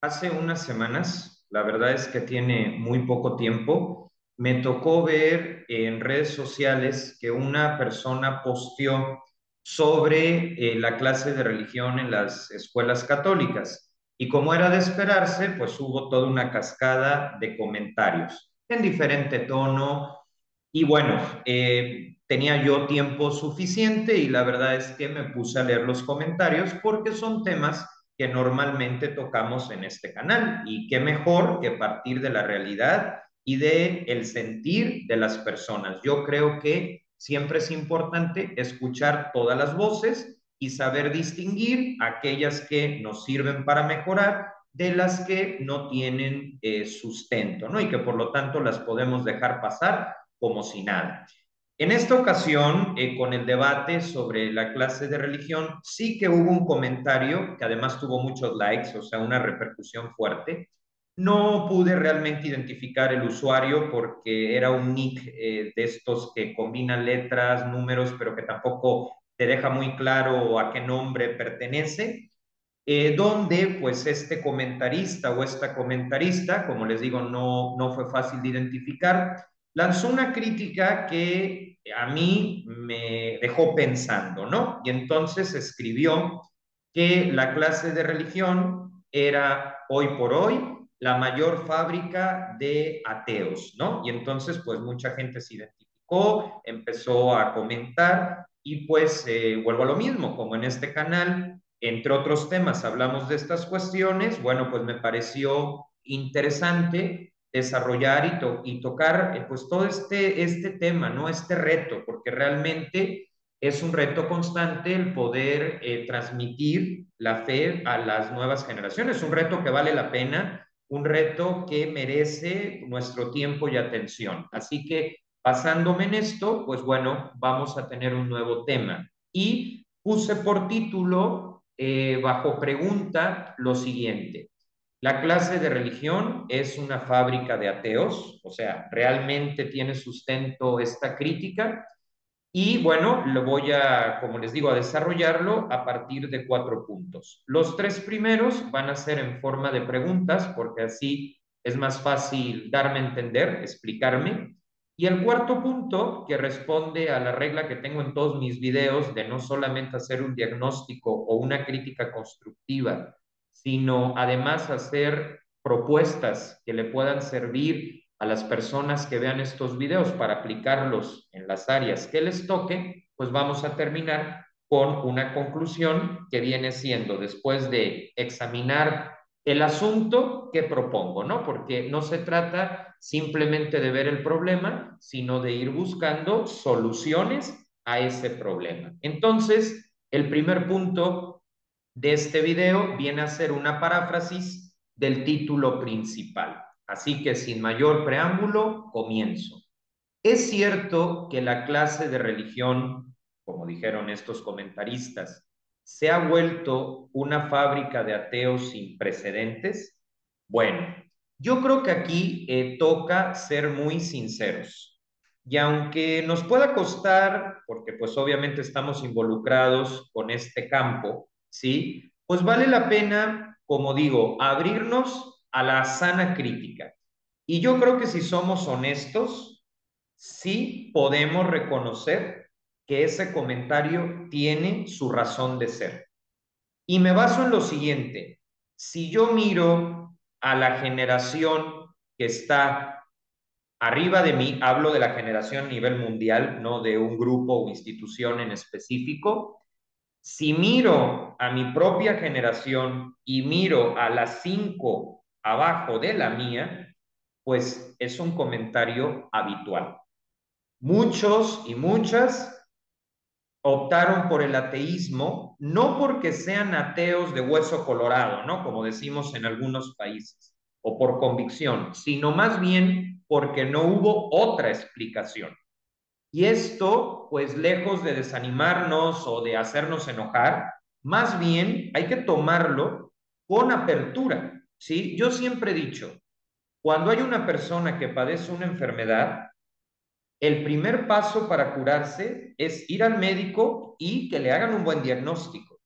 Hace unas semanas, la verdad es que tiene muy poco tiempo, me tocó ver en redes sociales que una persona posteó sobre la clase de religión en las escuelas católicas. Y como era de esperarse, pues hubo toda una cascada de comentarios en diferente tono. Y bueno, tenía yo tiempo suficiente y la verdad es que me puse a leer los comentarios porque son temas que normalmente tocamos en este canal. Y qué mejor que partir de la realidad y de el sentir de las personas. Yo creo que siempre es importante escuchar todas las voces y saber distinguir aquellas que nos sirven para mejorar de las que no tienen sustento, ¿no? Y que por lo tanto las podemos dejar pasar como si nada. En esta ocasión, con el debate sobre la clase de religión, sí que hubo un comentario que además tuvo muchos likes, o sea, una repercusión fuerte. No pude realmente identificar el usuario porque era un nick de estos que combinan letras, números, pero que tampoco te deja muy claro a qué nombre pertenece. Donde pues este comentarista o esta comentarista, como les digo, no fue fácil de identificar, lanzó una crítica que a mí me dejó pensando, ¿no? Y entonces escribió que la clase de religión era hoy por hoy la mayor fábrica de ateos, ¿no? Y entonces pues mucha gente se identificó, empezó a comentar y pues vuelvo a lo mismo, como en este canal, entre otros temas, hablamos de estas cuestiones. Bueno, pues me pareció interesante desarrollar y tocar pues todo este tema, ¿no? Este reto, porque realmente es un reto constante el poder transmitir la fe a las nuevas generaciones, un reto que vale la pena, un reto que merece nuestro tiempo y atención. Así que basándome en esto, pues bueno, vamos a tener un nuevo tema. Y puse por título, bajo pregunta, lo siguiente. La clase de religión es una fábrica de ateos, o sea, realmente tiene sustento esta crítica. Y bueno, lo voy a, como les digo, a desarrollarlo a partir de 4 puntos. Los 3 primeros van a ser en forma de preguntas, porque así es más fácil darme a entender, explicarme. Y el cuarto punto, que responde a la regla que tengo en todos mis videos de no solamente hacer un diagnóstico o una crítica constructiva, sino además hacer propuestas que le puedan servir a las personas que vean estos videos para aplicarlos en las áreas que les toque, pues vamos a terminar con una conclusión que viene siendo, después de examinar el asunto que propongo, ¿no? Porque no se trata simplemente de ver el problema, sino de ir buscando soluciones a ese problema. Entonces, el primer punto de este video viene a ser una paráfrasis del título principal. Así que sin mayor preámbulo, comienzo. Es cierto que la clase de religión, como dijeron estos comentaristas, se ha vuelto una fábrica de ateos sin precedentes. Bueno, yo creo que aquí toca ser muy sinceros. Y aunque nos pueda costar, porque pues obviamente estamos involucrados con este campo, ¿sí? Pues vale la pena, como digo, abrirnos a la sana crítica. Y yo creo que si somos honestos, sí podemos reconocer que ese comentario tiene su razón de ser. Y me baso en lo siguiente, si yo miro a la generación que está arriba de mí, hablo de la generación a nivel mundial, no de un grupo o institución en específico, si miro a mi propia generación y miro a las 5 abajo de la mía, pues es un comentario habitual. Muchos y muchas optaron por el ateísmo, no porque sean ateos de hueso colorado, ¿no? Como decimos en algunos países, o por convicción, sino más bien porque no hubo otra explicación. Y esto, pues lejos de desanimarnos o de hacernos enojar, más bien hay que tomarlo con apertura, ¿sí? Yo siempre he dicho, cuando hay una persona que padece una enfermedad, el primer paso para curarse es ir al médico y que le hagan un buen diagnóstico.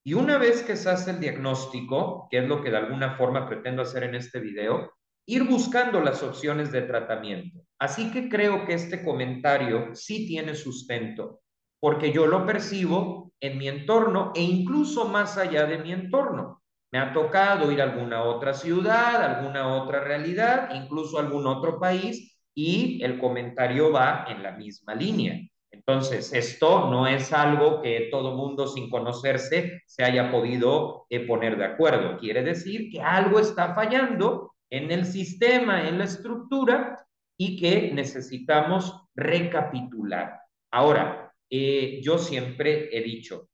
Y una vez que se hace el diagnóstico, que es lo que de alguna forma pretendo hacer en este video, ir buscando las opciones de tratamiento. Así que creo que este comentario sí tiene sustento, porque yo lo percibo en mi entorno e incluso más allá de mi entorno. Me ha tocado ir a alguna otra ciudad, alguna otra realidad, incluso a algún otro país, y el comentario va en la misma línea. Entonces, esto no es algo que todo mundo sin conocerse se haya podido poner de acuerdo. Quiere decir que algo está fallando en el sistema, en la estructura, y que necesitamos recapitular. Ahora, yo siempre he dicho,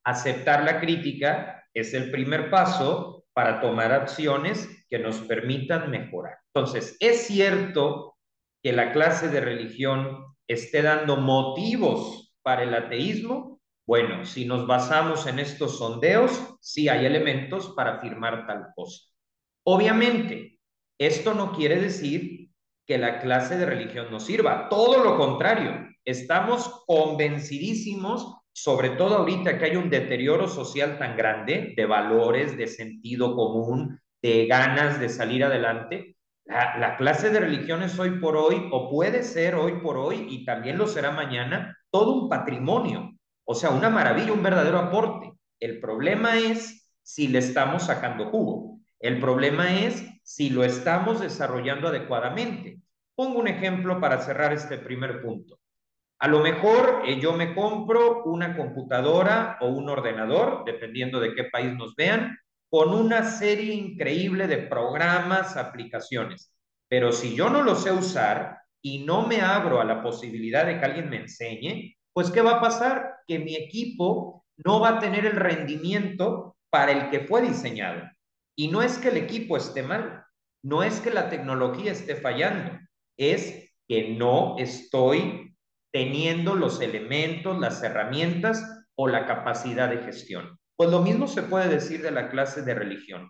aceptar la crítica es el primer paso para tomar acciones que nos permitan mejorar. Entonces, es cierto que la clase de religión esté dando motivos para el ateísmo. Bueno, si nos basamos en estos sondeos, sí hay elementos para afirmar tal cosa. Obviamente, esto no quiere decir que la clase de religión no sirva, todo lo contrario, estamos convencidísimos, sobre todo ahorita que hay un deterioro social tan grande de valores, de sentido común, de ganas de salir adelante. La clase de religión es hoy por hoy, o puede ser hoy por hoy, y también lo será mañana, todo un patrimonio, o sea, una maravilla, un verdadero aporte. El problema es si le estamos sacando jugo. El problema es si lo estamos desarrollando adecuadamente. Pongo un ejemplo para cerrar este primer punto. A lo mejor yo me compro una computadora o un ordenador, dependiendo de qué país nos vean, con una serie increíble de programas, aplicaciones. Pero si yo no lo sé usar y no me abro a la posibilidad de que alguien me enseñe, pues ¿qué va a pasar? Que mi equipo no va a tener el rendimiento para el que fue diseñado. Y no es que el equipo esté mal, no es que la tecnología esté fallando, es que no estoy teniendo los elementos, las herramientas o la capacidad de gestión. Pues lo mismo se puede decir de la clase de religión.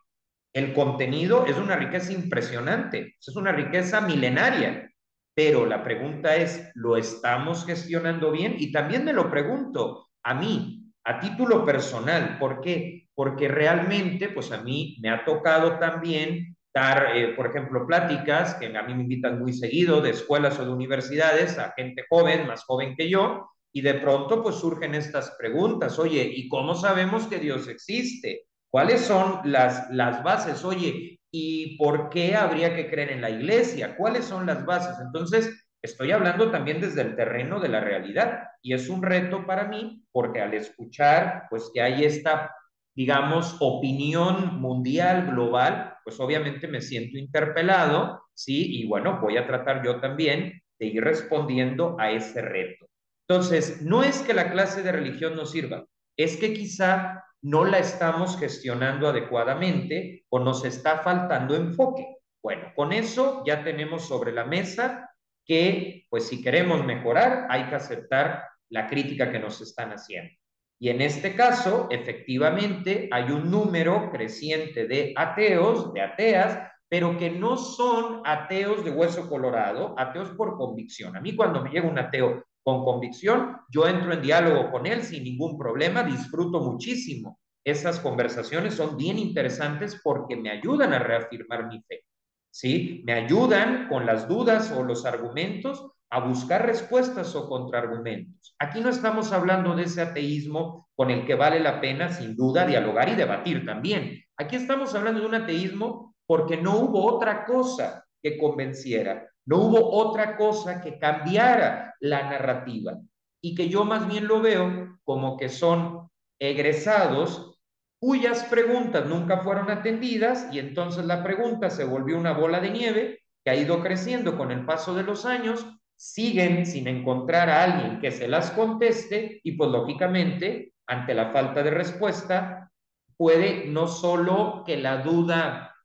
El contenido es una riqueza impresionante, es una riqueza milenaria, pero la pregunta es, ¿lo estamos gestionando bien? Y también me lo pregunto a mí, a título personal, ¿por qué? Porque realmente, pues a mí me ha tocado también dar, por ejemplo, pláticas que a mí me invitan muy seguido de escuelas o de universidades a gente joven, más joven que yo, y de pronto pues surgen estas preguntas, oye, ¿y cómo sabemos que Dios existe? ¿Cuáles son las bases? Oye, ¿y por qué habría que creer en la iglesia? ¿Cuáles son las bases? Entonces, estoy hablando también desde el terreno de la realidad y es un reto para mí porque al escuchar, pues que hay esta, digamos, opinión mundial, global, pues obviamente me siento interpelado, ¿sí? Y bueno, voy a tratar yo también de ir respondiendo a ese reto. Entonces, no es que la clase de religión no sirva, es que quizá no la estamos gestionando adecuadamente o nos está faltando enfoque. Bueno, con eso ya tenemos sobre la mesa que, pues si queremos mejorar, hay que aceptar la crítica que nos están haciendo. Y en este caso, efectivamente, hay un número creciente de ateos, de ateas, pero que no son ateos de hueso colorado, ateos por convicción. A mí cuando me llega un ateo con convicción, yo entro en diálogo con él sin ningún problema, disfruto muchísimo. Esas conversaciones son bien interesantes porque me ayudan a reafirmar mi fe, ¿sí? Me ayudan con las dudas o los argumentos a buscar respuestas o contraargumentos. Aquí no estamos hablando de ese ateísmo con el que vale la pena, sin duda, dialogar y debatir también. Aquí estamos hablando de un ateísmo porque no hubo otra cosa que convenciera, no hubo otra cosa que cambiara la narrativa y que yo más bien lo veo como que son egresados cuyas preguntas nunca fueron atendidas y entonces la pregunta se volvió una bola de nieve que ha ido creciendo con el paso de los años, siguen sin encontrar a alguien que se las conteste y pues lógicamente ante la falta de respuesta puede no solo que la duda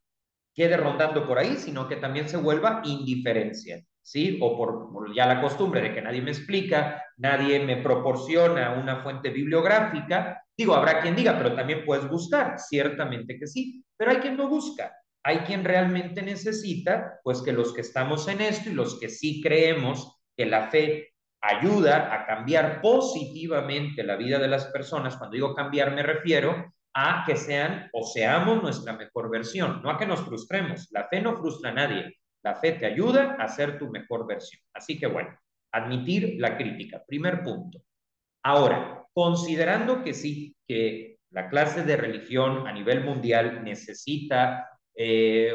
quede rondando por ahí, sino que también se vuelva indiferencia, ¿sí? O por ya la costumbre de que nadie me explica, nadie me proporciona una fuente bibliográfica. Digo, habrá quien diga, pero también puedes buscar, ciertamente que sí, pero hay quien no busca. Hay quien realmente necesita, pues que los que estamos en esto y los que sí creemos que la fe ayuda a cambiar positivamente la vida de las personas. Cuando digo cambiar me refiero a que sean o seamos nuestra mejor versión, no a que nos frustremos. La fe no frustra a nadie. La fe te ayuda a ser tu mejor versión. Así que bueno, admitir la crítica, primer punto. Ahora, considerando que sí, que la clase de religión a nivel mundial necesita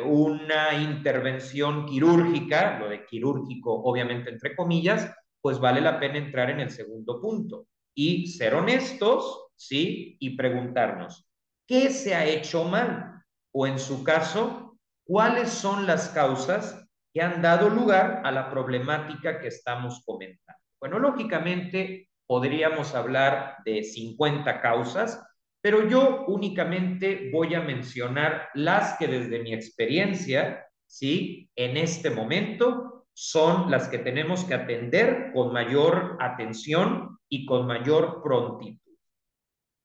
una intervención quirúrgica, lo de quirúrgico obviamente entre comillas, pues vale la pena entrar en el segundo punto y ser honestos, ¿sí? Y preguntarnos, ¿qué se ha hecho mal? O en su caso, ¿cuáles son las causas que han dado lugar a la problemática que estamos comentando? Bueno, lógicamente podríamos hablar de 50 causas, pero yo únicamente voy a mencionar las que desde mi experiencia, ¿sí? En este momento son las que tenemos que atender con mayor atención y con mayor prontitud.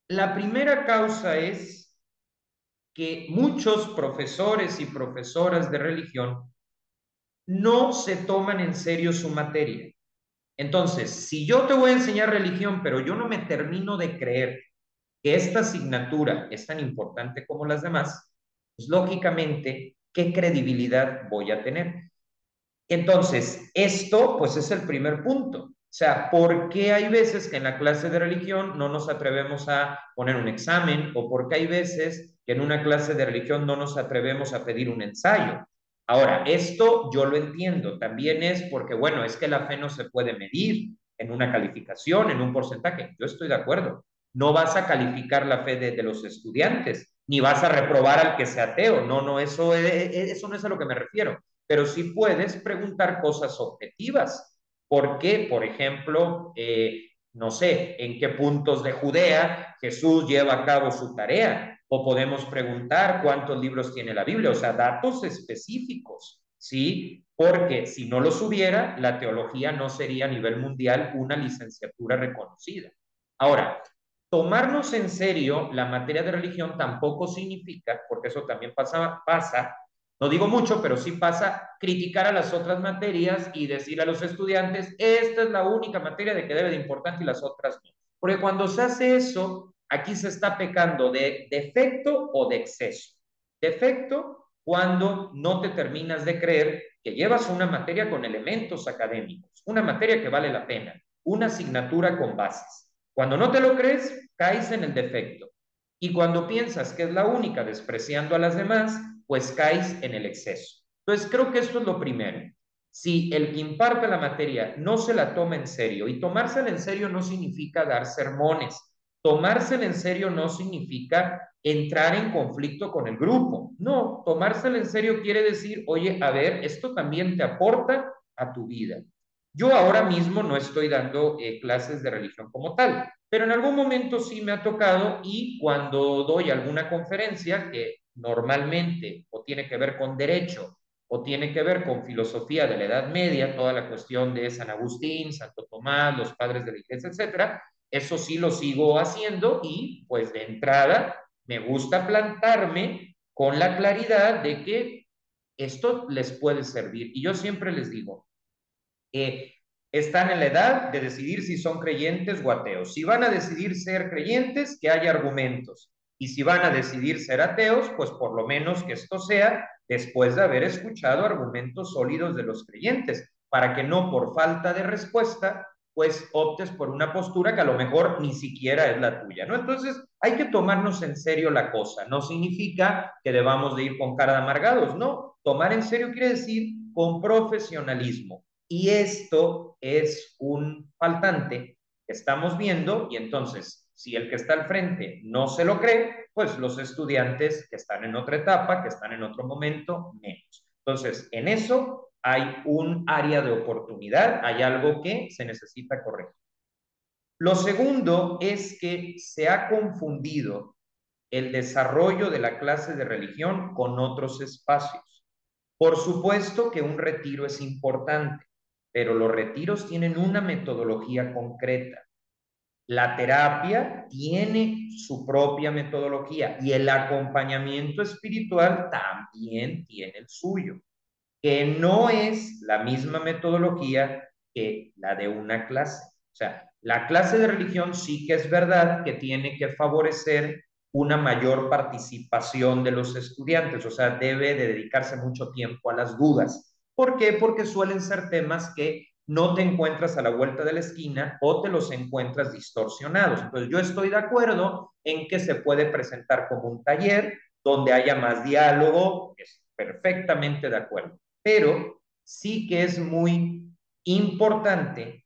La primera causa es que muchos profesores y profesoras de religión no se toman en serio su materia. Entonces, si yo te voy a enseñar religión, pero yo no me termino de creer que esta asignatura es tan importante como las demás, pues lógicamente, ¿qué credibilidad voy a tener? Entonces, esto pues es el primer punto. O sea, ¿por qué hay veces que en la clase de religión no nos atrevemos a poner un examen? ¿O por qué hay veces que en una clase de religión no nos atrevemos a pedir un ensayo? Ahora, esto yo lo entiendo. También es porque, bueno, es que la fe no se puede medir en una calificación, en un porcentaje. Yo estoy de acuerdo. No vas a calificar la fe de los estudiantes, ni vas a reprobar al que sea ateo. No, no, eso no es a lo que me refiero, pero sí puedes preguntar cosas objetivas. ¿Por qué, por ejemplo, no sé, en qué puntos de Judea Jesús lleva a cabo su tarea? O podemos preguntar cuántos libros tiene la Biblia, o sea, datos específicos, ¿sí? Porque si no los hubiera, la teología no sería a nivel mundial una licenciatura reconocida. Ahora, tomarnos en serio la materia de religión tampoco significa, porque eso también pasa, no digo mucho, pero sí pasa, criticar a las otras materias y decir a los estudiantes, esta es la única materia de que debe de importante y las otras no. Porque cuando se hace eso, aquí se está pecando de defecto o de exceso. Defecto cuando no te terminas de creer que llevas una materia con elementos académicos, una materia que vale la pena, una asignatura con bases. Cuando no te lo crees, caes en el defecto. Y cuando piensas que es la única, despreciando a las demás, pues caes en el exceso. Entonces, creo que esto es lo primero. Si el que imparte la materia no se la toma en serio, y tomársela en serio no significa dar sermones, tomársela en serio no significa entrar en conflicto con el grupo. No, tomársela en serio quiere decir, oye, a ver, esto también te aporta a tu vida. Yo ahora mismo no estoy dando clases de religión como tal, pero en algún momento sí me ha tocado y cuando doy alguna conferencia que normalmente o tiene que ver con derecho o tiene que ver con filosofía de la Edad Media, toda la cuestión de San Agustín, Santo Tomás, los padres de la iglesia, etcétera, eso sí lo sigo haciendo y pues de entrada me gusta plantarme con la claridad de que esto les puede servir. Y yo siempre les digo, están en la edad de decidir si son creyentes o ateos. Si van a decidir ser creyentes, que haya argumentos. Y si van a decidir ser ateos, pues por lo menos que esto sea después de haber escuchado argumentos sólidos de los creyentes, para que no por falta de respuesta, pues optes por una postura que a lo mejor ni siquiera es la tuya, ¿no? Entonces hay que tomarnos en serio la cosa. No significa que debamos de ir con cara de amargados, no. Tomar en serio quiere decir con profesionalismo. Y esto es un faltante que estamos viendo y entonces, si el que está al frente no se lo cree, pues los estudiantes que están en otra etapa, que están en otro momento, menos. Entonces, en eso hay un área de oportunidad, hay algo que se necesita corregir. Lo segundo es que se ha confundido el desarrollo de la clase de religión con otros espacios. Por supuesto que un retiro es importante, pero los retiros tienen una metodología concreta. La terapia tiene su propia metodología y el acompañamiento espiritual también tiene el suyo, que no es la misma metodología que la de una clase. O sea, la clase de religión sí que es verdad que tiene que favorecer una mayor participación de los estudiantes, o sea, debe de dedicarse mucho tiempo a las dudas. ¿Por qué? Porque suelen ser temas que no te encuentras a la vuelta de la esquina o te los encuentras distorsionados. Entonces, yo estoy de acuerdo en que se puede presentar como un taller donde haya más diálogo, es perfectamente de acuerdo, pero sí que es muy importante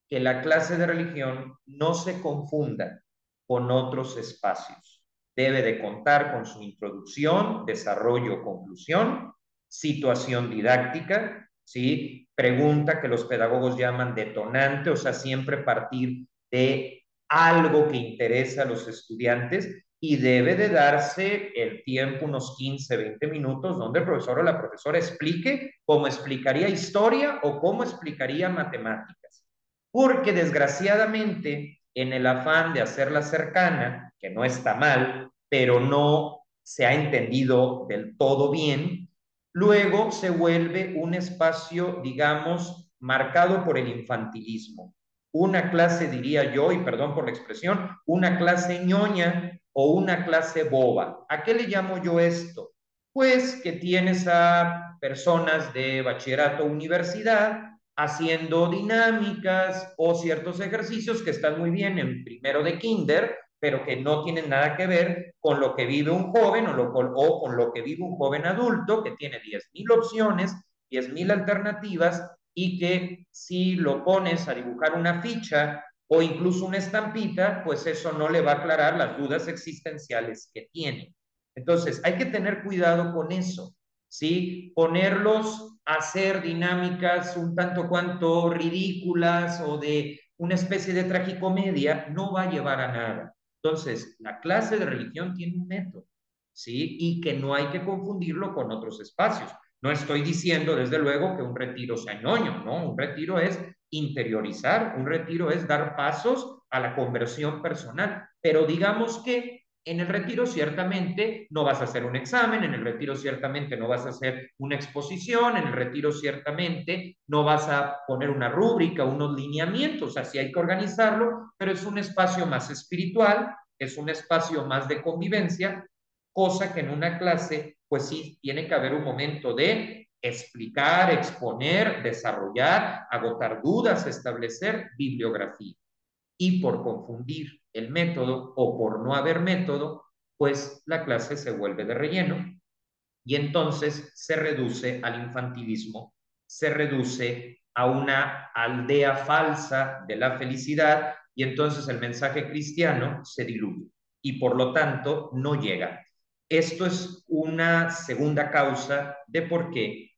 que la clase de religión no se confunda con otros espacios. Debe de contar con su introducción, desarrollo, conclusión, situación didáctica, ¿sí? Pregunta que los pedagogos llaman detonante, o sea, siempre partir de algo que interesa a los estudiantes y debe de darse el tiempo, unos 15, 20 minutos, donde el profesor o la profesora explique cómo explicaría historia o cómo explicaría matemáticas. Porque desgraciadamente, en el afán de hacerla cercana, que no está mal, pero no se ha entendido del todo bien, luego se vuelve un espacio, digamos, marcado por el infantilismo. Una clase, diría yo, y perdón por la expresión, una clase ñoña o una clase boba. ¿A qué le llamo yo esto? Pues que tienes a personas de bachillerato o universidad haciendo dinámicas o ciertos ejercicios que están muy bien en primero de kinder, pero que no tienen nada que ver con lo que vive un joven o con lo que vive un joven adulto que tiene 10,000 opciones, 10,000 alternativas y que si lo pones a dibujar una ficha o incluso una estampita, pues eso no le va a aclarar las dudas existenciales que tiene. Entonces, hay que tener cuidado con eso, ¿sí? Ponerlos a hacer dinámicas un tanto cuanto ridículas o de una especie de tragicomedia no va a llevar a nada. Entonces, la clase de religión tiene un método, ¿sí? Y que no hay que confundirlo con otros espacios. No estoy diciendo, desde luego, que un retiro sea ñoño, ¿no? Un retiro es interiorizar, un retiro es dar pasos a la conversión personal, pero digamos que en el retiro ciertamente no vas a hacer un examen, en el retiro ciertamente no vas a hacer una exposición, en el retiro ciertamente no vas a poner una rúbrica, unos lineamientos, así hay que organizarlo, pero es un espacio más espiritual, es un espacio más de convivencia, cosa que en una clase pues sí tiene que haber un momento de explicar, exponer, desarrollar, agotar dudas, establecer bibliografía. Y por confundir el método o por no haber método, pues la clase se vuelve de relleno y entonces se reduce al infantilismo, se reduce a una aldea falsa de la felicidad y entonces el mensaje cristiano se diluye y por lo tanto no llega. Esto es una segunda causa de por qué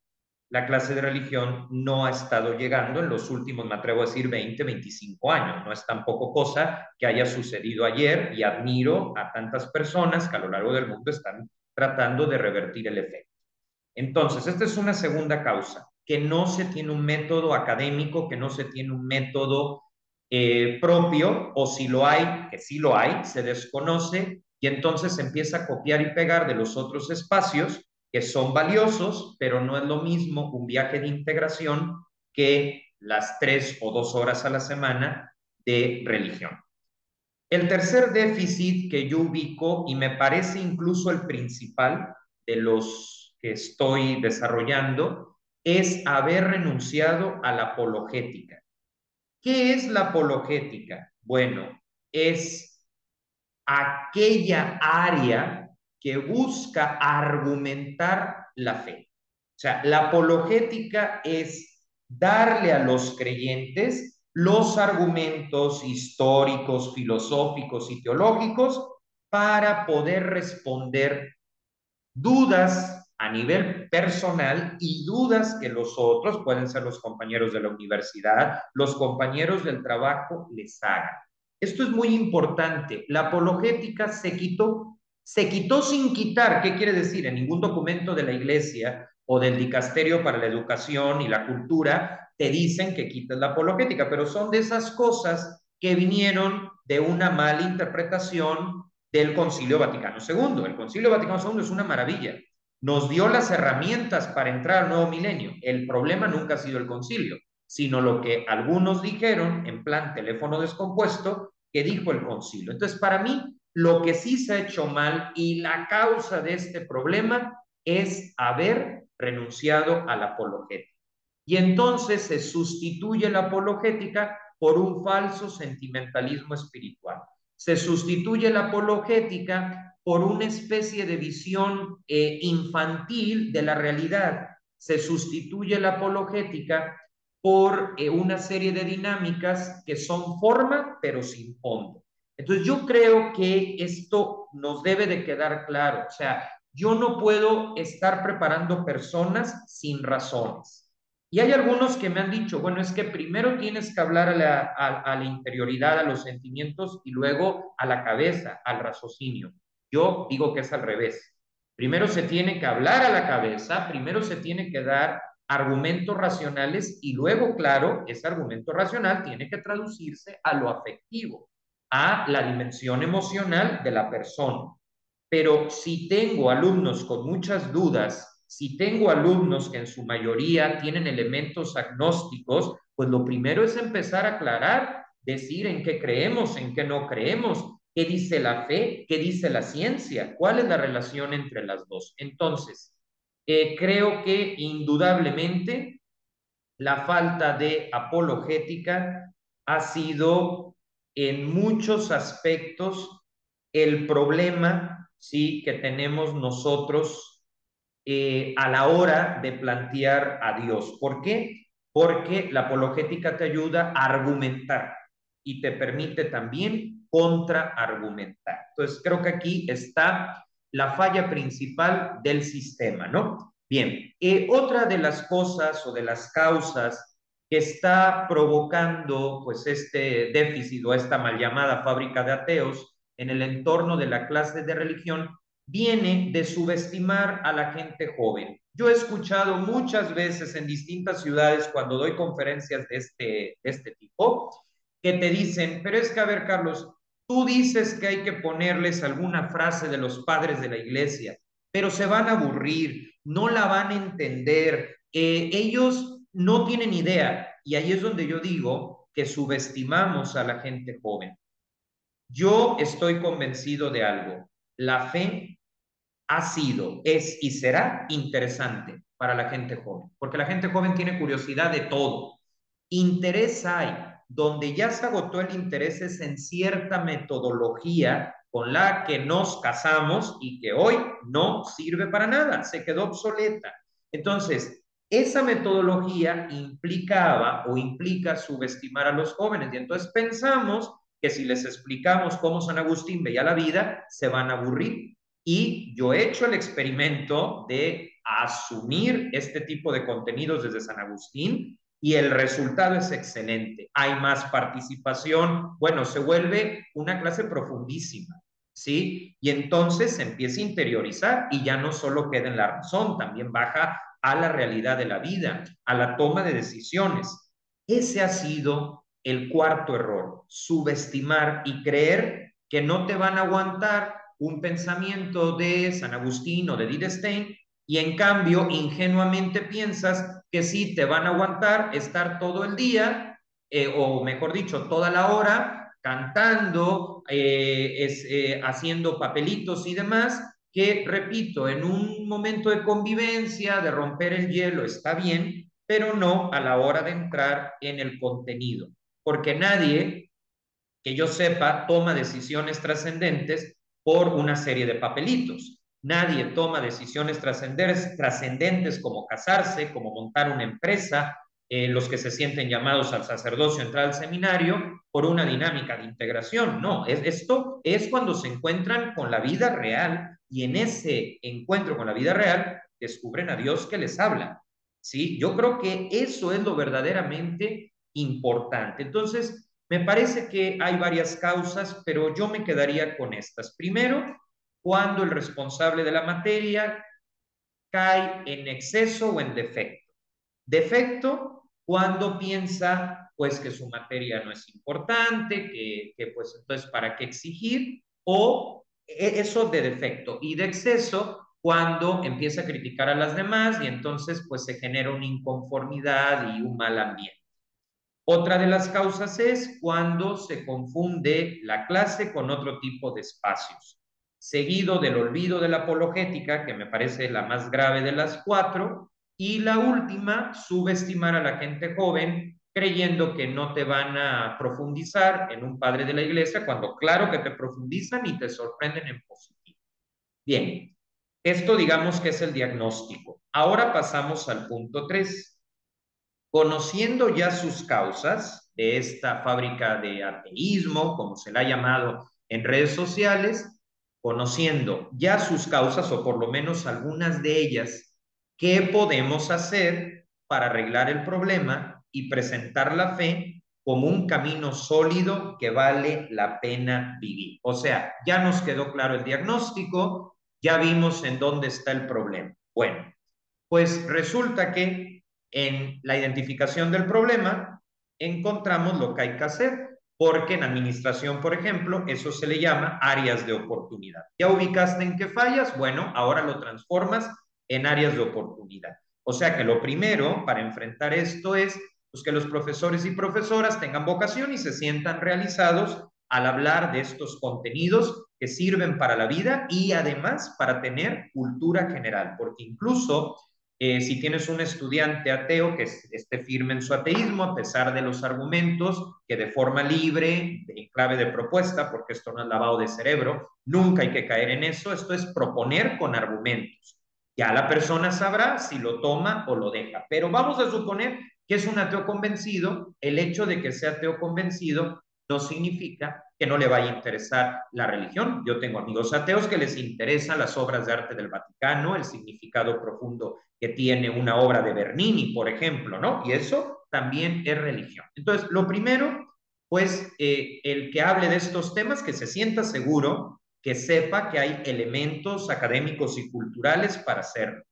la clase de religión no ha estado llegando en los últimos, me atrevo a decir, 20, 25 años. No es tampoco cosa que haya sucedido ayer y admiro a tantas personas que a lo largo del mundo están tratando de revertir el efecto. Entonces, esta es una segunda causa, que no se tiene un método académico, que no se tiene un método propio, o si lo hay, que sí lo hay, se desconoce y entonces se empieza a copiar y pegar de los otros espacios que son valiosos, pero no es lo mismo un viaje de integración que las 3 o 2 horas a la semana de religión. El tercer déficit que yo ubico, y me parece incluso el principal de los que estoy desarrollando, es haber renunciado a la apologética. ¿Qué es la apologética? Bueno, es aquella área que busca argumentar la fe. O sea, la apologética es darle a los creyentes los argumentos históricos, filosóficos y teológicos para poder responder dudas a nivel personal y dudas que los otros, pueden ser los compañeros de la universidad, los compañeros del trabajo, les hagan. Esto es muy importante. La apologética se quitó sin quitar. ¿Qué quiere decir? En ningún documento de la iglesia o del dicasterio para la educación y la cultura te dicen que quites la apologética, pero son de esas cosas que vinieron de una mala interpretación del Concilio Vaticano II. El Concilio Vaticano II es una maravilla. Nos dio las herramientas para entrar al nuevo milenio. El problema nunca ha sido el concilio. sino lo que algunos dijeron en plan teléfono descompuesto que dijo el concilio. Entonces, para mí, lo que sí se ha hecho mal y la causa de este problema es haber renunciado a la apologética. Y entonces se sustituye la apologética por un falso sentimentalismo espiritual. Se sustituye la apologética por una especie de visión infantil de la realidad. Se sustituye la apologética por una serie de dinámicas que son forma, pero sin fondo. Entonces yo creo que esto nos debe de quedar claro. O sea, yo no puedo estar preparando personas sin razones. Y hay algunos que me han dicho, bueno, es que primero tienes que hablar a la interioridad, a los sentimientos y luego a la cabeza, al raciocinio. Yo digo que es al revés. Primero se tiene que hablar a la cabeza, primero se tiene que dar argumentos racionales y luego, claro, ese argumento racional tiene que traducirse a lo afectivo, a la dimensión emocional de la persona. Pero si tengo alumnos con muchas dudas, si tengo alumnos que en su mayoría tienen elementos agnósticos, pues lo primero es empezar a aclarar, decir en qué creemos, en qué no creemos, qué dice la fe, qué dice la ciencia, cuál es la relación entre las dos. Entonces, creo que indudablemente la falta de apologética ha sido en muchos aspectos el problema, sí, que tenemos nosotros a la hora de plantear a Dios. ¿Por qué? Porque la apologética te ayuda a argumentar y te permite también contraargumentar. Entonces, creo que aquí está la falla principal del sistema, ¿no? Bien, otra de las cosas o de las causas que está provocando pues este déficit o esta mal llamada fábrica de ateos en el entorno de la clase de religión viene de subestimar a la gente joven. Yo he escuchado muchas veces en distintas ciudades cuando doy conferencias de este tipo que te dicen, pero es que a ver, Carlos, tú dices que hay que ponerles alguna frase de los padres de la iglesia, pero se van a aburrir, no la van a entender, ellos no tienen idea. Y ahí es donde yo digo que subestimamos a la gente joven. Yo estoy convencido de algo. La fe ha sido, es y será interesante para la gente joven, porque la gente joven tiene curiosidad de todo. Interés hay, donde ya se agotó el interés es en cierta metodología con la que nos casamos y que hoy no sirve para nada, se quedó obsoleta. Entonces, esa metodología implicaba o implica subestimar a los jóvenes y entonces pensamos que si les explicamos cómo San Agustín veía la vida, se van a aburrir. Y yo he hecho el experimento de asumir este tipo de contenidos desde San Agustín y el resultado es excelente. Hay más participación, bueno, se vuelve una clase profundísima, ¿sí? Y entonces se empieza a interiorizar y ya no solo queda en la razón, también baja a la realidad de la vida, a la toma de decisiones. Ese ha sido el cuarto error, subestimar y creer que no te van a aguantar un pensamiento de San Agustín o de Wittgenstein y en cambio ingenuamente piensas que sí te van a aguantar estar todo el día, o mejor dicho, toda la hora cantando, haciendo papelitos y demás, que repito, en un momento de convivencia, de romper el hielo, está bien, pero no a la hora de entrar en el contenido, porque nadie que yo sepa, toma decisiones trascendentes por una serie de papelitos. Nadie toma decisiones trascendentes como casarse, como montar una empresa, los que se sienten llamados al sacerdocio, entrar al seminario, por una dinámica de integración. No, esto es cuando se encuentran con la vida real y en ese encuentro con la vida real descubren a Dios que les habla. ¿Sí? Yo creo que eso es lo verdaderamente importante. Entonces, me parece que hay varias causas, pero yo me quedaría con estas. Primero, cuando el responsable de la materia cae en exceso o en defecto. Defecto cuando piensa pues que su materia no es importante, que pues entonces para qué exigir, o eso de defecto. Y de exceso cuando empieza a criticar a las demás y entonces pues se genera una inconformidad y un mal ambiente. Otra de las causas es cuando se confunde la clase con otro tipo de espacios, seguido del olvido de la apologética, que me parece la más grave de las cuatro, y la última, subestimar a la gente joven creyendo que no te van a profundizar en un padre de la iglesia, cuando claro que te profundizan y te sorprenden en positivo. Bien, esto digamos que es el diagnóstico. Ahora pasamos al punto 3. Conociendo ya sus causas de esta fábrica de ateísmo, como se la ha llamado en redes sociales, conociendo ya sus causas, o por lo menos algunas de ellas, ¿qué podemos hacer para arreglar el problema y presentar la fe como un camino sólido que vale la pena vivir? O sea, ya nos quedó claro el diagnóstico, ya vimos en dónde está el problema. Bueno, pues resulta que en la identificación del problema encontramos lo que hay que hacer, porque en administración, por ejemplo, eso se le llama áreas de oportunidad. ¿Ya ubicaste en qué fallas? Bueno, ahora lo transformas en áreas de oportunidad. O sea que lo primero para enfrentar esto es pues, que los profesores y profesoras tengan vocación y se sientan realizados al hablar de estos contenidos que sirven para la vida y además para tener cultura general, porque incluso si tienes un estudiante ateo que esté firme en su ateísmo, a pesar de los argumentos, que de forma libre, en clave de propuesta, porque esto no es lavado de cerebro, nunca hay que caer en eso, esto es proponer con argumentos. Ya la persona sabrá si lo toma o lo deja, pero vamos a suponer que es un ateo convencido. El hecho de que sea ateo convencido no significa que no le vaya a interesar la religión. Yo tengo amigos ateos que les interesan las obras de arte del Vaticano, el significado profundo que tiene una obra de Bernini, por ejemplo, ¿no? Y eso también es religión. Entonces, lo primero, pues, el que hable de estos temas, que se sienta seguro, que sepa que hay elementos académicos y culturales para hacerlo.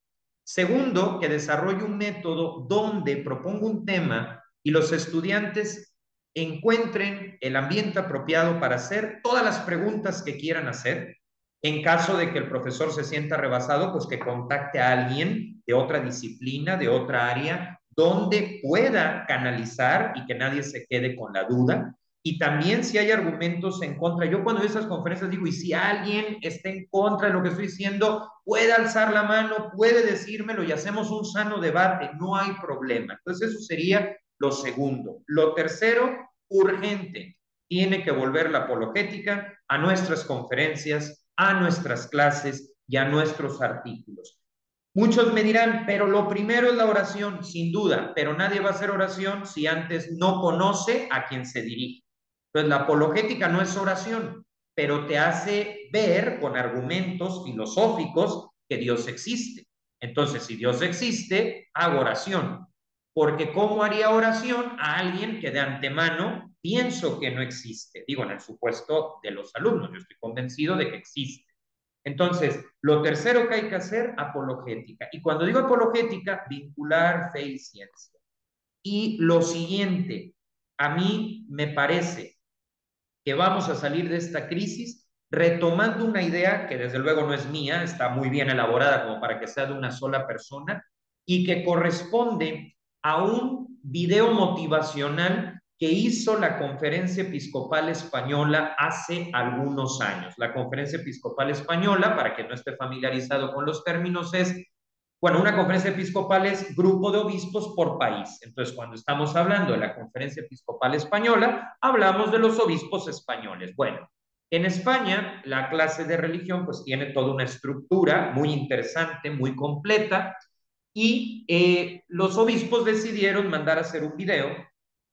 Segundo, que desarrolle un método donde proponga un tema y los estudiantes encuentren el ambiente apropiado para hacer todas las preguntas que quieran hacer. En caso de que el profesor se sienta rebasado, pues que contacte a alguien de otra disciplina, de otra área, donde pueda canalizar y que nadie se quede con la duda. Y también si hay argumentos en contra. Yo cuando veo esas conferencias digo, y si alguien está en contra de lo que estoy diciendo, puede alzar la mano, puede decírmelo y hacemos un sano debate, no hay problema. Entonces eso sería lo segundo. Lo tercero, urgente, tiene que volver la apologética a nuestras conferencias, a nuestras clases y a nuestros artículos. Muchos me dirán, pero lo primero es la oración, sin duda, pero nadie va a hacer oración si antes no conoce a quien se dirige. Entonces, la apologética no es oración, pero te hace ver con argumentos filosóficos que Dios existe. Entonces, si Dios existe, hago oración. Porque ¿cómo haría oración a alguien que de antemano pienso que no existe? Digo, en el supuesto de los alumnos, yo estoy convencido de que existe. Entonces, lo tercero que hay que hacer, apologética. Y cuando digo apologética, vincular fe y ciencia. Y lo siguiente, a mí me parece que vamos a salir de esta crisis retomando una idea que desde luego no es mía, está muy bien elaborada como para que sea de una sola persona y que corresponde a un video motivacional que hizo la Conferencia Episcopal Española hace algunos años. La Conferencia Episcopal Española, para quien no esté familiarizado con los términos, es bueno, una conferencia episcopal es grupo de obispos por país. Entonces, cuando estamos hablando de la conferencia episcopal española, hablamos de los obispos españoles. Bueno, en España, la clase de religión pues tiene toda una estructura muy interesante, muy completa, y los obispos decidieron mandar a hacer un video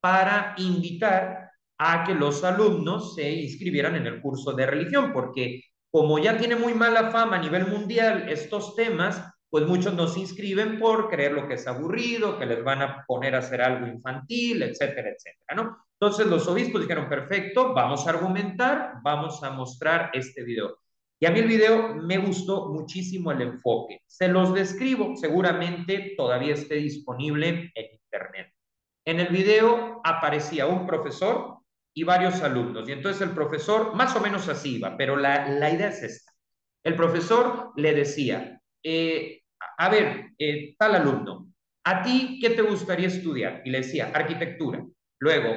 para invitar a que los alumnos se inscribieran en el curso de religión, porque como ya tiene muy mala fama a nivel mundial estos temas, pues muchos no se inscriben por creer lo que es aburrido, que les van a poner a hacer algo infantil, etcétera, etcétera, ¿no? Entonces los obispos dijeron, perfecto, vamos a argumentar, vamos a mostrar este video. Y a mí el video me gustó muchísimo el enfoque. Se los describo, seguramente todavía esté disponible en internet. En el video aparecía un profesor y varios alumnos. Y entonces el profesor, más o menos así iba, pero la idea es esta. El profesor le decía, a ver, tal alumno, ¿a ti qué te gustaría estudiar? Y le decía, arquitectura. Luego,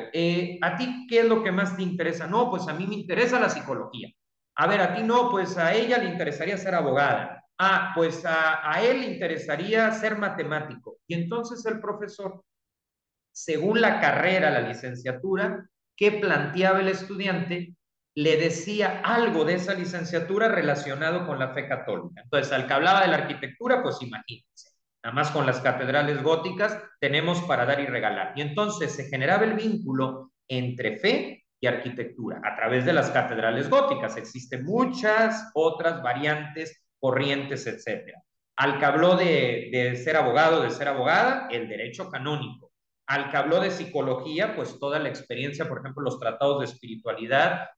¿a ti qué es lo que más te interesa? No, pues a mí me interesa la psicología. A ver, a ti no, pues a ella le interesaría ser abogada. Ah, pues a él le interesaría ser matemático. Y entonces el profesor, según la carrera, la licenciatura que planteaba el estudiante, le decía algo de esa licenciatura relacionado con la fe católica. Entonces, al que hablaba de la arquitectura, pues imagínense, nada más con las catedrales góticas tenemos para dar y regalar. Y entonces se generaba el vínculo entre fe y arquitectura a través de las catedrales góticas. Existen muchas otras variantes, corrientes, etcétera. Al que habló de ser abogado, de ser abogada, el derecho canónico. Al que habló de psicología, pues toda la experiencia, por ejemplo, los tratados de espiritualidad,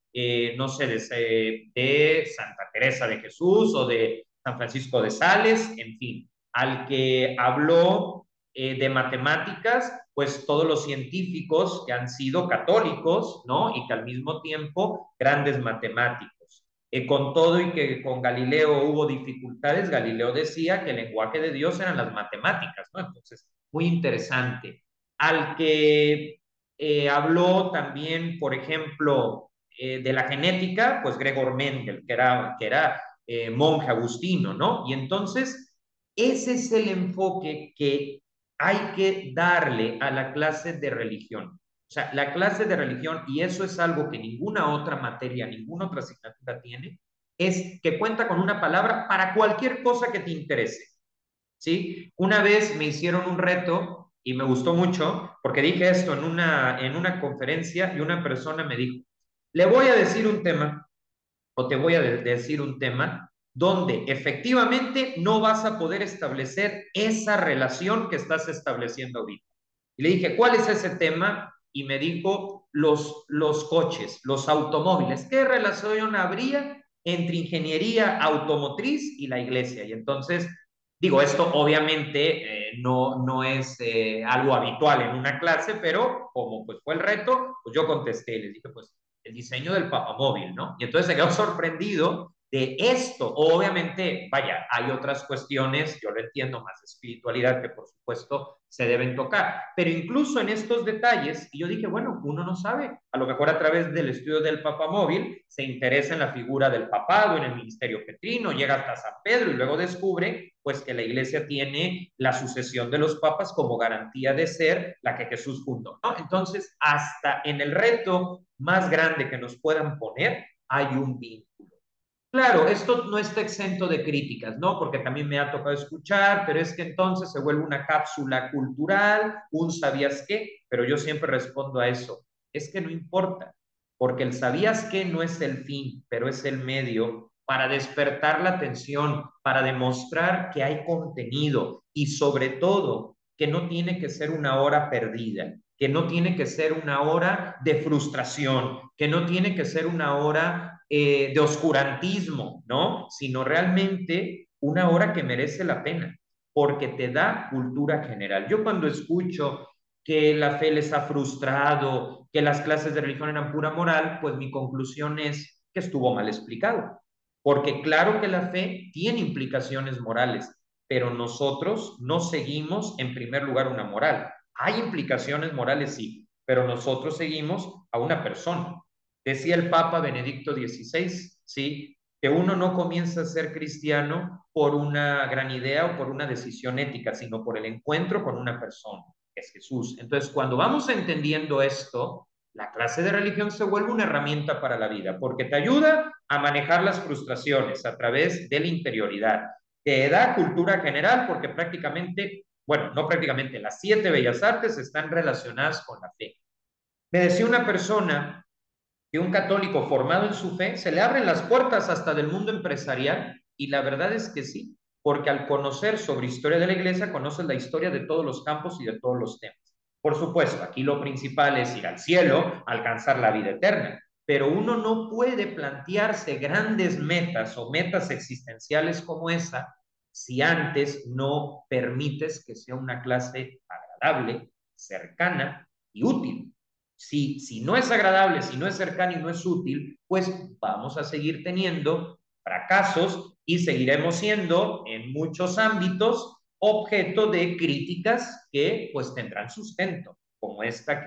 no sé, de Santa Teresa de Jesús o de San Francisco de Sales, en fin. Al que habló de matemáticas, pues todos los científicos que han sido católicos, ¿no? Y que al mismo tiempo grandes matemáticos. Con todo y que con Galileo hubo dificultades, Galileo decía que el lenguaje de Dios eran las matemáticas, ¿no? Entonces, muy interesante. Al que habló también, por ejemplo, de la genética, pues Gregor Mendel, que era monje agustino, ¿no? Y entonces, ese es el enfoque que hay que darle a la clase de religión. O sea, la clase de religión, y eso es algo que ninguna otra materia, ninguna otra asignatura tiene, es que cuenta con una palabra para cualquier cosa que te interese. ¿Sí? Una vez me hicieron un reto y me gustó mucho porque dije esto en una conferencia y una persona me dijo, le voy a decir un tema o te voy a decir un tema donde efectivamente no vas a poder establecer esa relación que estás estableciendo ahorita. Y le dije, ¿cuál es ese tema? Y me dijo, los coches, los automóviles. ¿Qué relación habría entre ingeniería automotriz y la iglesia? Y entonces, digo, esto obviamente no es algo habitual en una clase, pero como pues fue el reto, pues yo contesté y les dije, pues el diseño del papamóvil, ¿no? Y entonces se quedó sorprendido de esto. Obviamente, vaya, hay otras cuestiones, yo lo entiendo, más espiritualidad que por supuesto se deben tocar, pero incluso en estos detalles, y yo dije, bueno, uno no sabe, a lo mejor a través del estudio del papamóvil se interesa en la figura del papado, en el ministerio petrino, llega hasta San Pedro y luego descubre pues que la iglesia tiene la sucesión de los papas como garantía de ser la que Jesús fundó, ¿no? Entonces, hasta en el reto más grande que nos puedan poner, hay un vínculo. Claro, esto no está exento de críticas, ¿no? Porque también me ha tocado escuchar, pero es que entonces se vuelve una cápsula cultural, un sabías qué, pero yo siempre respondo a eso. Es que no importa, porque el sabías qué no es el fin, pero es el medio para despertar la atención, para demostrar que hay contenido y sobre todo que no tiene que ser una hora perdida, que no tiene que ser una hora de frustración, que no tiene que ser una hora de oscurantismo, ¿no? Sino realmente una hora que merece la pena, porque te da cultura general. Yo cuando escucho que la fe les ha frustrado, que las clases de religión eran pura moral, pues mi conclusión es que estuvo mal explicado. Porque claro que la fe tiene implicaciones morales, pero nosotros no seguimos en primer lugar una moral. Hay implicaciones morales, sí, pero nosotros seguimos a una persona. Decía el Papa Benedicto XVI, ¿sí? Que uno no comienza a ser cristiano por una gran idea o por una decisión ética, sino por el encuentro con una persona, que es Jesús. Entonces, cuando vamos entendiendo esto, la clase de religión se vuelve una herramienta para la vida, porque te ayuda a manejar las frustraciones a través de la interioridad. Te da cultura general porque prácticamente, bueno, no prácticamente, las 7 bellas artes están relacionadas con la fe. Me decía una persona que un católico formado en su fe se le abren las puertas hasta del mundo empresarial y la verdad es que sí, porque al conocer sobre historia de la iglesia conoces la historia de todos los campos y de todos los temas. Por supuesto, aquí lo principal es ir al cielo, alcanzar la vida eterna, pero uno no puede plantearse grandes metas o metas existenciales como esa si antes no permites que sea una clase agradable, cercana y útil. Si no es agradable, si no es cercano y no es útil, pues vamos a seguir teniendo fracasos y seguiremos siendo en muchos ámbitos objeto de críticas que pues tendrán sustento, como esta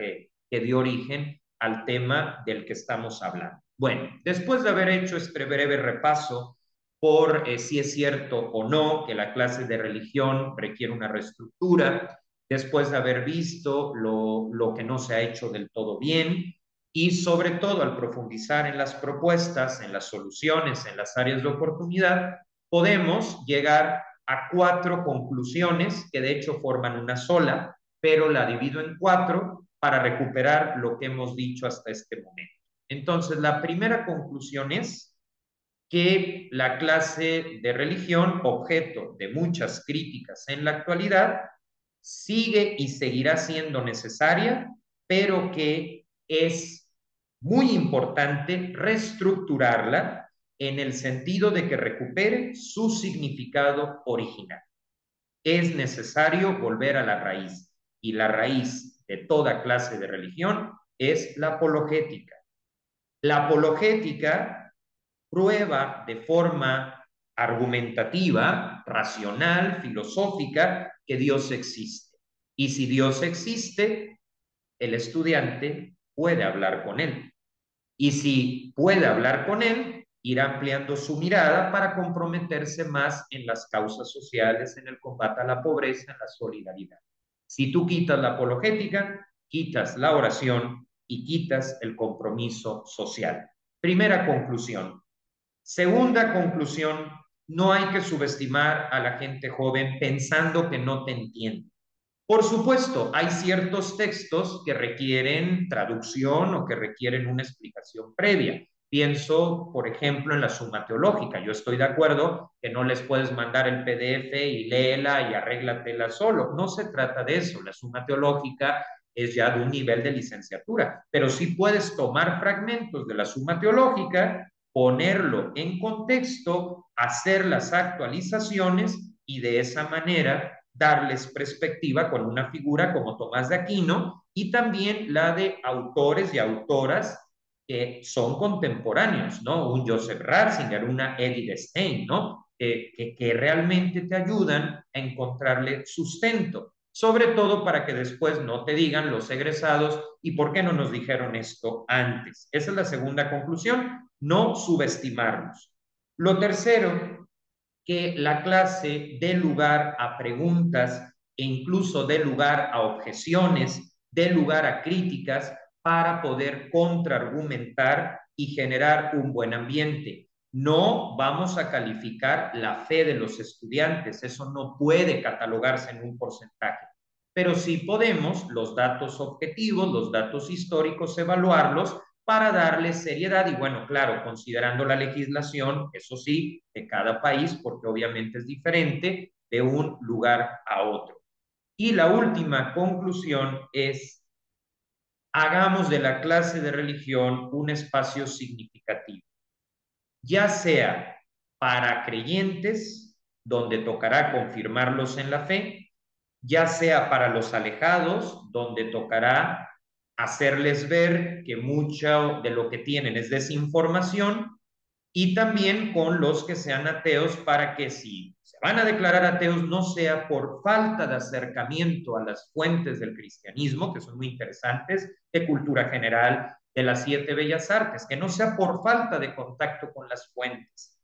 que dio origen al tema del que estamos hablando. Bueno, después de haber hecho este breve repaso por si es cierto o no que la clase de religión requiere una reestructura, después de haber visto lo que no se ha hecho del todo bien y sobre todo al profundizar en las propuestas, en las soluciones, en las áreas de oportunidad, podemos llegar a 4 conclusiones que de hecho forman una sola, pero la divido en 4 para recuperar lo que hemos dicho hasta este momento. Entonces, la primera conclusión es que la clase de religión, objeto de muchas críticas en la actualidad, sigue y seguirá siendo necesaria, pero que es muy importante reestructurarla en el sentido de que recupere su significado original. Es necesario volver a la raíz, y la raíz de toda clase de religión es la apologética. La apologética prueba de forma argumentativa, racional, filosófica, que Dios existe. Y si Dios existe, el estudiante puede hablar con él. Y si puede hablar con él, irá ampliando su mirada para comprometerse más en las causas sociales, en el combate a la pobreza, en la solidaridad. Si tú quitas la apologética, quitas la oración y quitas el compromiso social. Primera conclusión. Segunda conclusión, no hay que subestimar a la gente joven pensando que no te entiende. Por supuesto, hay ciertos textos que requieren traducción o que requieren una explicación previa. Pienso, por ejemplo, en la Suma Teológica. Yo estoy de acuerdo que no les puedes mandar el PDF y léela y arréglatela solo. No se trata de eso. La Suma Teológica es ya de un nivel de licenciatura, pero sí puedes tomar fragmentos de la Suma Teológica, ponerlo en contexto, hacer las actualizaciones y de esa manera darles perspectiva con una figura como Tomás de Aquino y también la de autores y autoras que son contemporáneos, ¿no? Un Joseph Ratzinger, una Edith Stein, ¿no? Que realmente te ayudan a encontrarle sustento, sobre todo para que después no te digan los egresados, ¿y por qué no nos dijeron esto antes? Esa es la segunda conclusión, no subestimarnos. Lo tercero, que la clase dé lugar a preguntas e incluso dé lugar a objeciones, dé lugar a críticas para poder contraargumentar y generar un buen ambiente. No vamos a calificar la fe de los estudiantes, eso no puede catalogarse en un porcentaje, pero sí podemos los datos objetivos, los datos históricos, evaluarlos para darle seriedad y bueno, claro, considerando la legislación, eso sí, de cada país, porque obviamente es diferente de un lugar a otro. Y la última conclusión es, hagamos de la clase de religión un espacio significativo, ya sea para creyentes, donde tocará confirmarlos en la fe, ya sea para los alejados, donde tocará hacerles ver que mucho de lo que tienen es desinformación, y también con los que sean ateos para que si se van a declarar ateos no sea por falta de acercamiento a las fuentes del cristianismo, que son muy interesantes, de cultura general, de las 7 bellas artes, que no sea por falta de contacto con las fuentes.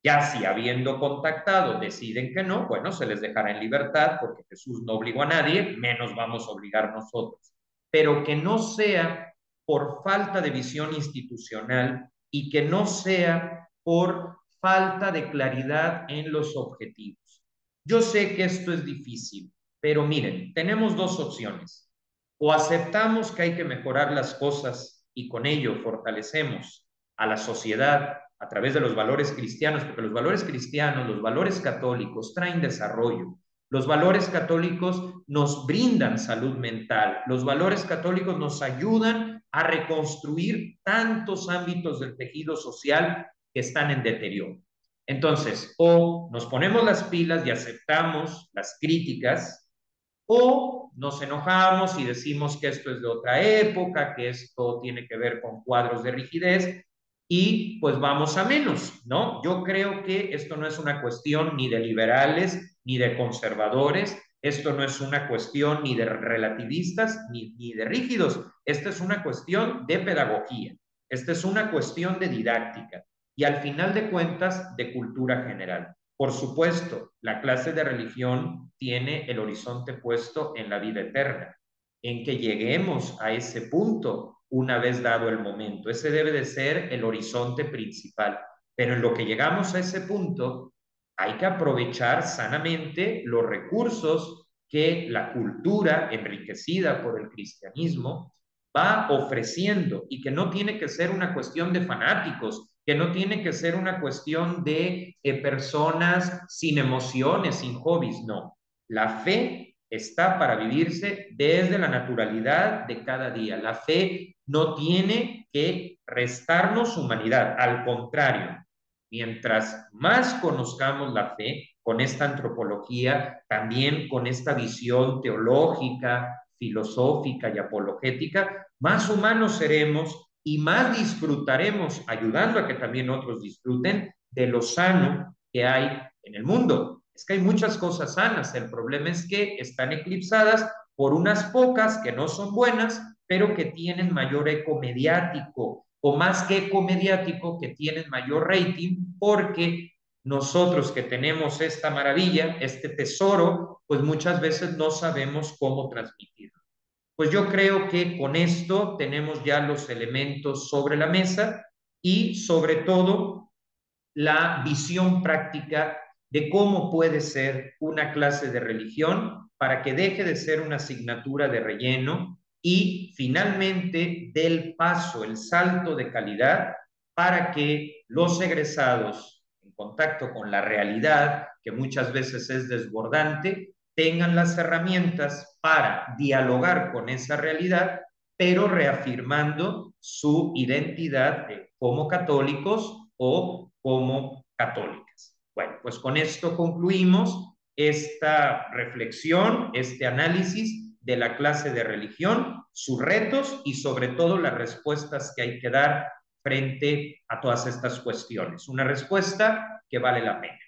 Ya si habiendo contactado deciden que no, bueno, se les dejará en libertad porque Jesús no obligó a nadie, menos vamos a obligar nosotros. Pero que no sea por falta de visión institucional y que no sea por falta de claridad en los objetivos. Yo sé que esto es difícil, pero miren, tenemos 2 opciones. O aceptamos que hay que mejorar las cosas y con ello fortalecemos a la sociedad a través de los valores cristianos, porque los valores cristianos, los valores católicos traen desarrollo. Los valores católicos nos brindan salud mental. Los valores católicos nos ayudan a reconstruir tantos ámbitos del tejido social que están en deterioro. Entonces, o nos ponemos las pilas y aceptamos las críticas, o nos enojamos y decimos que esto es de otra época, que esto tiene que ver con cuadros de rigidez y pues vamos a menos, ¿no? Yo creo que esto no es una cuestión ni de liberales ni de conservadores, Esto no es una cuestión ni de relativistas ni de rígidos, esta es una cuestión de pedagogía, esta es una cuestión de didáctica y al final de cuentas de cultura general. Por supuesto, la clase de religión tiene el horizonte puesto en la vida eterna, en que lleguemos a ese punto una vez dado el momento. Ese debe de ser el horizonte principal. Pero en lo que llegamos a ese punto, hay que aprovechar sanamente los recursos que la cultura enriquecida por el cristianismo va ofreciendo y que no tiene que ser una cuestión de fanáticos, que no tiene que ser una cuestión de personas sin emociones, sin hobbies, no. La fe está para vivirse desde la naturalidad de cada día. La fe no tiene que restarnos humanidad, al contrario, mientras más conozcamos la fe, con esta antropología, también con esta visión teológica, filosófica y apologética, más humanos seremos y más disfrutaremos, ayudando a que también otros disfruten de lo sano que hay en el mundo. Es que hay muchas cosas sanas, el problema es que están eclipsadas por unas pocas que no son buenas, pero que tienen mayor eco mediático, o más que eco mediático, que tienen mayor rating, porque nosotros que tenemos esta maravilla, este tesoro, pues muchas veces no sabemos cómo transmitirlo. Pues yo creo que con esto tenemos ya los elementos sobre la mesa y sobre todo la visión práctica de cómo puede ser una clase de religión para que deje de ser una asignatura de relleno y finalmente dé el paso, el salto de calidad para que los egresados en contacto con la realidad, que muchas veces es desbordante, tengan las herramientas para dialogar con esa realidad, pero reafirmando su identidad como católicos o como católicas. Bueno, pues con esto concluimos esta reflexión, este análisis de la clase de religión, sus retos y sobre todo las respuestas que hay que dar frente a todas estas cuestiones. Una respuesta que vale la pena.